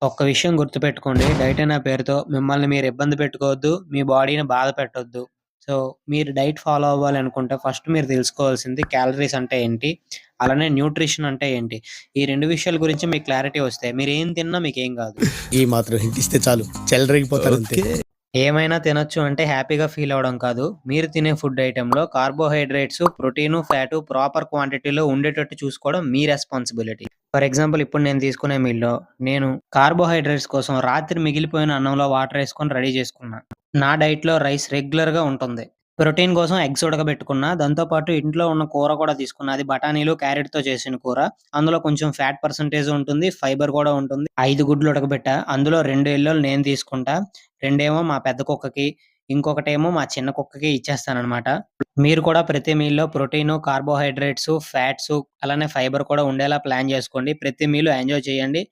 ఒక్క విషయం గుర్తుపెట్టుకోండి. డైట్ అనే పేరుతో మిమ్మల్ని మీరు ఇబ్బంది పెట్టుకోవద్దు. మీ బాడీని బాధ పెట్టొద్దు. సో, మీరు డైట్ ఫాలో అవ్వాలనుకుంటే ఫస్ట్ మీరు తెలుసుకోవాల్సింది క్యాలరీస్ అంటే ఏంటి? అలానే న్యూట్రిషన్ అంటే ఏంటి? ఈ 2 విషయాల గురించి మీకు క్లారిటీ వస్తే మీరేం తిన్నా మీకేం గాదు. ఈ మాత్రం హింట్ ఇస్తే చాలు చెలరేగిపోతారంతే. ఓకే. ఏమైనా తినొచ్చు అంటే హ్యాపీగా ఫీల్ అవ్వడం కాదు. మీరు తినే ఫుడ్ ఐటెమ్‌లో కార్బోహైడ్రేట్స్, ప్రోటీను, ఫ్యాటు ప్రాపర్ క్వాంటిటీలో ఉండేటట్టు చూసుకోవడం మీ రెస్పాన్సిబిలిటీ. ఫర్ ఎగ్జాంపుల్ ఇప్పుడు నేను తీసుకునే మీల్‌లో నేను కార్బోహైడ్రేట్స్ కోసం రాత్రి మిగిలిపోయిన అన్నంలో వాటర్ ఏసుకొని రెడీ చేసుకున్నా. నా డైట్‌లో రైస్ రెగ్యులర్‌గా ఉంటుంది. ప్రోటీన్ కోసం ఎగ్స్ ఉడకబెట్టుకున్నా. దాంతో పాటు ఇంట్లో ఉన్న కూర కూడా తీసుకున్నా. అది బఠానీలు, క్యారెట్‌తో చేసిన కూర. అందులో కొంచెం ఫ్యాట్ పర్సెంటేజ్ ఉంటుంది. ఫైబర్ కూడా ఉంటుంది. 5 గుడ్లు ఉడకబెట్టా. అందులో 2 ఎల్లోలు నేను తీసుకుంటా. 2 మా పెద్ద కుక్కకి, ఇంకొకటేమో మా చిన్న కుక్కకి ఇచ్చేస్తాననమాట. మీరు కూడా ప్రతి మీల్‌లో ప్రోటీను, కార్బోహైడ్రేట్సు, ఫ్యాట్సు అలానే ఫైబర్ కూడా ఉండేలా ప్లాన్ జేసుకోండి. ప్రతి మీలు ఎంజాయ్ చేయండి.